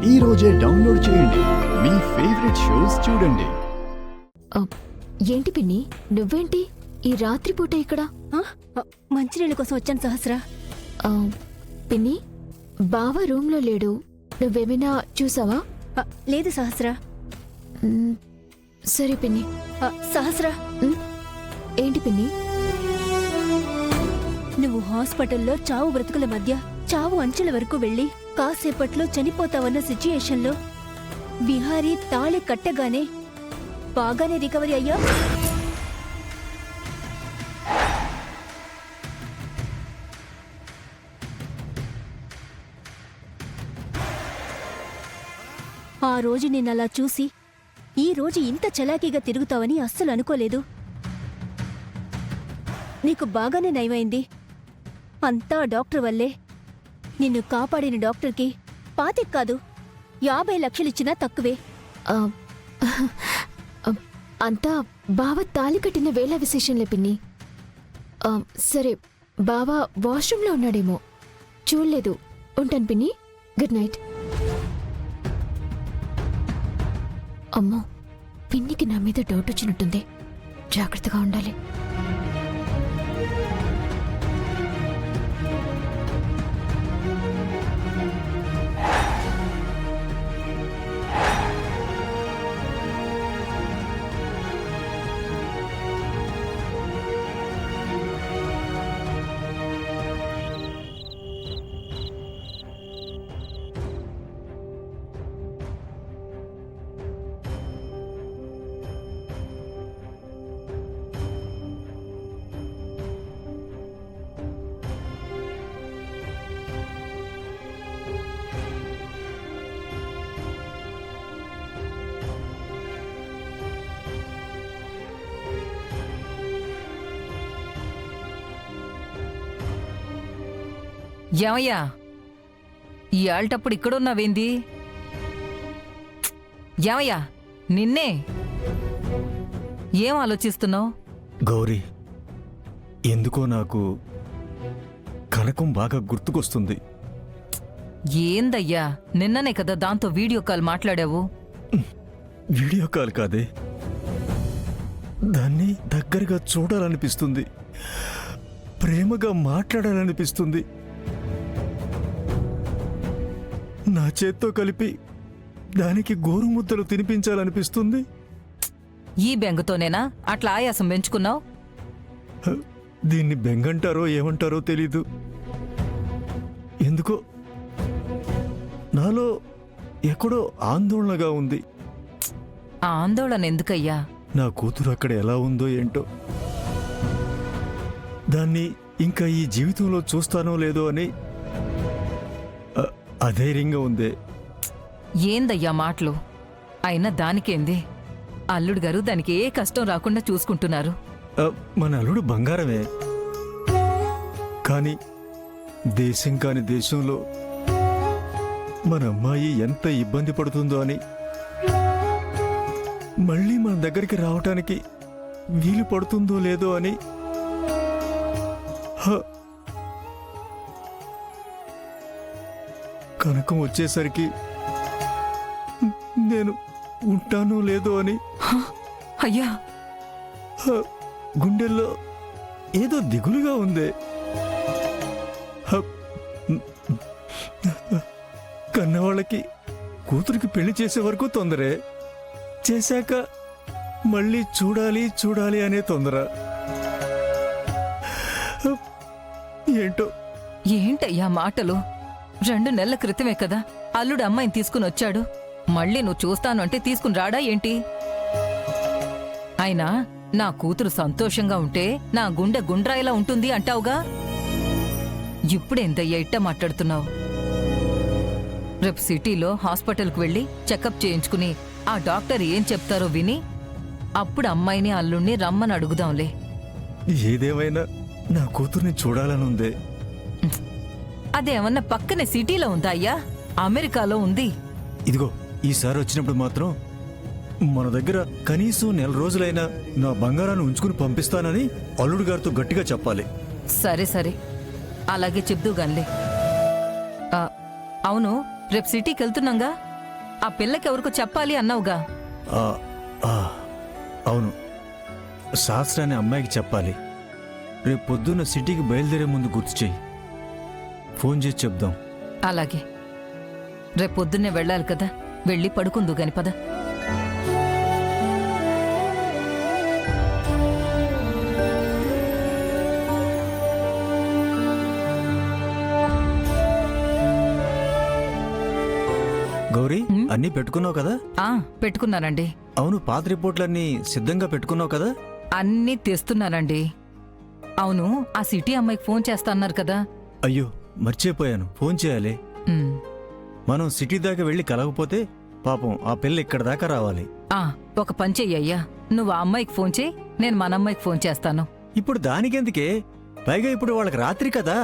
ఈ రోజే డౌన్లోడ్ చేయండి. మీ ఫేవరెట్ షోస్ చూడండి. ఏంటి పిన్ని, నువ్వేంటి ఈ రాత్రిపూట ఇక్కడ? మంచినీళ్ళ కోసం వచ్చాను సహస్ర. పిన్ని, బావ రూమ్లో లేడు, నువ్వేమైనా చూసావా? లేదు సహస్ర. సరే పిన్ని. సహస్ర, ఏంటి పిన్ని? నువ్వు హాస్పిటల్లో చావు బ్రతుకుల మధ్య చావు అంచుల వరకు వెళ్ళి కాసేపట్లో చనిపోతావన్న సిచ్యుయేషన్లో విహారీ తాళి కట్టగానే బాగానే రికవరీ అయ్యా. ఆ రోజు నిన్నలా చూసి ఈ రోజు ఇంత చలాకీగా తిరుగుతావని అస్సలు అనుకోలేదు. నీకు బాగానే నయమైంది. అంతా డాక్టర్ వల్లే. నిన్ను కాపాడిన డాక్టర్కి 25 కాదు 50 లక్షలిచ్చినా తక్కువే. అంతా బావ తాళి కట్టిన వేళ విశేషంలే పిన్ని. సరే, బావ వాష్రూమ్లో ఉన్నాడేమో, చూడలేదు. ఉంటాను పిన్ని, గుడ్ నైట్. అమ్మో, పిన్నికి నా మీద డౌట్ వచ్చినట్టుంది, జాగ్రత్తగా ఉండాలి. ఏమయ్యా, ఈ ఆల్టప్పుడు ఇక్కడున్నావేంది? ఏమయ్యా, నిన్నే. ఏం ఆలోచిస్తున్నావు? గౌరీ, ఎందుకో నాకు కనకం బాగా గుర్తుకొస్తుంది. ఏందయ్యా, నిన్ననే కదా దాంతో వీడియో కాల్ మాట్లాడావు? వీడియో కాల్ కాదే, దాన్ని దగ్గరగా చూడాలనిపిస్తుంది, ప్రేమగా మాట్లాడాలనిపిస్తుంది, నా చేత్తో కలిపి దానికి గోరుముద్దలు తినిపించాలనిపిస్తుంది. ఈ బెంగతోనేనా అట్లా ఆయాసం పెంచుకున్నావు? దీన్ని బెంగంటారో ఏమంటారో తెలీదు, ఎందుకో నాలో ఎక్కడో ఆందోళనగా ఉంది. ఆ ఆందోళన ఎందుకయ్యా? నా కూతురు అక్కడ ఎలా ఉందో ఏంటో, దాన్ని ఇంకా ఈ జీవితంలో చూస్తానో లేదో అని అధైర్యంగా ఉంది. ఏందయ్యా మాటలు? అయినా దానికేంది, అల్లుడు గారు దానికి ఏ కష్టం రాకుండా చూసుకుంటున్నారు. మన అల్లుడు బంగారమే, కానీ దేశం కాని దేశంలో మన అమ్మాయి ఎంత ఇబ్బంది పడుతుందో అని, మళ్ళీ మన దగ్గరికి రావటానికి వీలు పడుతుందో లేదో అని కనకం వచ్చేసరికి నేను ఉంటానో లేదో అని అయ్యా, గుండెల్లో ఏదో దిగులుగా ఉంది. కన్నవాళ్ళకి కూతురికి పెళ్లి చేసే వరకు తొందరే, చేశాక మళ్ళీ చూడాలి చూడాలి అనే తొందర. ఏంటో. ఏంటయ్యా మాటలు? 2 నెలల క్రితమే కదా అల్లుడు అమ్మాయిని తీసుకుని వచ్చాడు. మళ్ళీ నువ్వు చూస్తాను అంటే తీసుకుని రాడా ఏంటి? అయినా నా కూతురు సంతోషంగా ఉంటే నా గుండె గుండ్రాయిలా ఉంటుంది అంటావుగా. ఇప్పుడెంతయ్యా ఇట్ట మాట్లాడుతున్నావు? రేపు సిటీలో హాస్పిటల్కి వెళ్ళి చెకప్ చేయించుకుని ఆ డాక్టర్ ఏం చెప్తారో విని అప్పుడు అమ్మాయిని అల్లుణ్ణి రమ్మని అడుగుదాంలే. ఏదేమైనా నా కూతుర్ని చూడాలనుందే. అదేమన్నా పక్కనే సిటీలో ఉందా అయ్యా? అమెరికాలో ఉంది. ఇదిగో, ఈసారి వచ్చినప్పుడు మాత్రం మన దగ్గర కనీసం 1 నెల రోజులైనా నా బంగారాన్ని ఉంచుకుని పంపిస్తానని అల్లుడు గారితో గట్టిగా చెప్పాలి. సరే సరే, అలాగే చెప్దూ గాన్లే. అవును, రేపు సిటీకి వెళ్తున్నాంగా, ఆ పిల్లకి ఎవరికో చెప్పాలి అన్నావుగా. ఆ, ఆ, అవును, శాస్త్ర అనే అమ్మాయికి చెప్పాలి. రేపు పొద్దున్న సిటీకి బయలుదేరే ముందు గుర్తు చెయ్యి. ఫోన్ చేసి చెప్దాం. అలాగే, రేపు పొద్దున్నే వెళ్ళాలి కదా, వెళ్ళి పడుకుందు గాని పద. గౌరీ, అన్నీ పెట్టుకున్నావు కదా? ఆ, పెట్టుకున్నానండి. అవును, పాత రిపోర్ట్లన్నీ సిద్ధంగా పెట్టుకున్నావు కదా? అన్నీ తెస్తున్నానండి. అవును, ఆ సిటీ అమ్మాయికి ఫోన్ చేస్తా అన్నారు కదా. అయ్యో, మర్చిపోయాను, ఫోన్ చేయాలి. ఉమ్, మనం సిటీ దాకా వెళ్ళి కలగపోతే పాపం ఆ పిల్ల ఇక్కడ దాకా రావాలి. ఆ, ఒక పని చెయ్యయ్యా, నువ్వు ఆ అమ్మాయికి ఫోన్ చేయి, నేను మన అమ్మాయికి ఫోన్ చేస్తాను. ఇప్పుడు దానికెందుకే? పైగా ఇప్పుడు వాళ్ళకి రాత్రి కదా.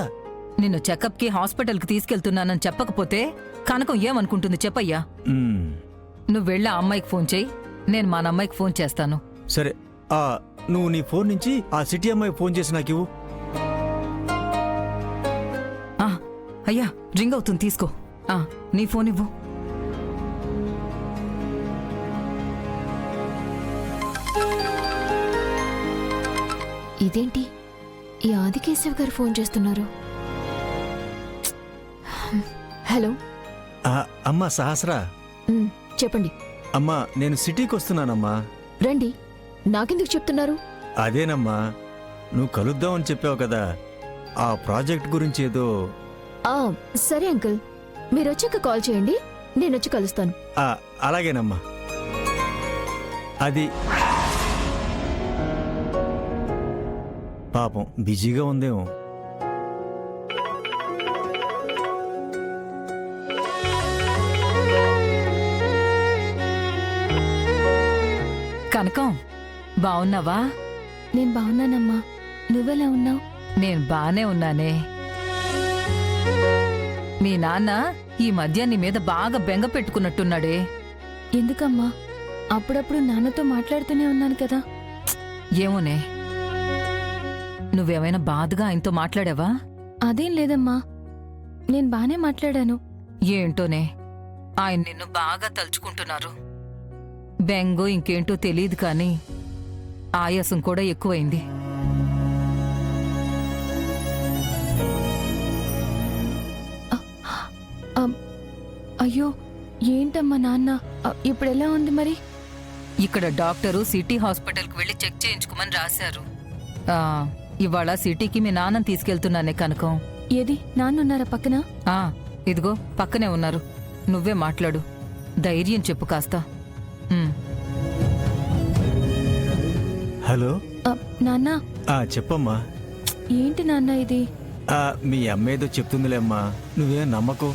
నిన్ను చెకప్కి హాస్పిటల్కి తీసుకెళ్తున్నానని చెప్పకపోతే కనకం ఏమనుకుంటుంది చెప్పయ్యా. ఉమ్, నువ్వు వెళ్ళి ఆ అమ్మాయికి ఫోన్ చేయి, నేను మన అమ్మాయికి ఫోన్ చేస్తాను. సరే. నువ్వు నీ ఫోన్ నుంచి ఆ సిటీ అమ్మాయికి ఫోన్ చేసి నాకు ఇవ్వు. ఆ, అయ్యా, రింగ్ అవుతుంది, తీసుకో. ఆ, నీ ఫోన్ ఇవ్వు. ఇదేంటి, ఈ ఆదికేశవ్ గారు ఫోన్ చేస్తున్నారు? హలో. అమ్మా సహస్రా. చెప్పండి. అమ్మా, నేను సిటీకి వస్తున్నానమ్మా. రండి, నాకెందుకు చెప్తున్నారు? అదేనమ్మా, నువ్వు కలుద్దామని చెప్పావు కదా, ఆ ప్రాజెక్ట్ గురించి ఏదో. సరే అంకుల్, మీరు వచ్చాక కాల్ చేయండి, నేను వచ్చి కలుస్తాను. అలాగేనమ్మా. అది పాపం బిజీగా ఉందేమో. కనకం, బావున్నావా? నేను బాగున్నానమ్మా, నువ్వెలా ఉన్నావు? నేను బానే ఉన్నానే. మీ నాన్న ఈ మధ్య నీ మీద బాగా బెంగ పెట్టుకున్నట్టున్నాడే. ఎందుకమ్మా? అప్పుడప్పుడు నాన్నతో మాట్లాడుతూనే ఉన్నాను కదా. ఏమోనే, నువ్వేమైనా బాధగా ఆయనతో మాట్లాడావా? అదేం లేదమ్మా, నేను బానే మాట్లాడాను. ఏంటోనే, ఆయన నిన్ను బాగా తలుచుకుంటున్నారు. బెంగో ఇంకేంటో తెలియదు కానీ ఆయాసం కూడా ఎక్కువైంది. అయ్యో, ఏంటమ్మా నాన్న, ఇప్పుడెలా ఉంది మరి? ఇక్కడ డాక్టరు సిటీ హాస్పిటల్కి వెళ్ళి చెక్ చేయించుకోమని రాశారు. ఇవాళ సిటీకి మీ నాన్నని తీసుకెళ్తున్నానే కనకం. ఏది, నాన్నున్నారా పక్కన? ఇదిగో పక్కనే ఉన్నారు, నువ్వే మాట్లాడు, ధైర్యం చెప్పు కాస్త. హలో నాన్న. చెప్పమ్మా. ఏంటి నాన్న ఇది? మీ అమ్మ ఏదో చెప్తుందిలే అమ్మా, నువ్వేం నమ్మకు.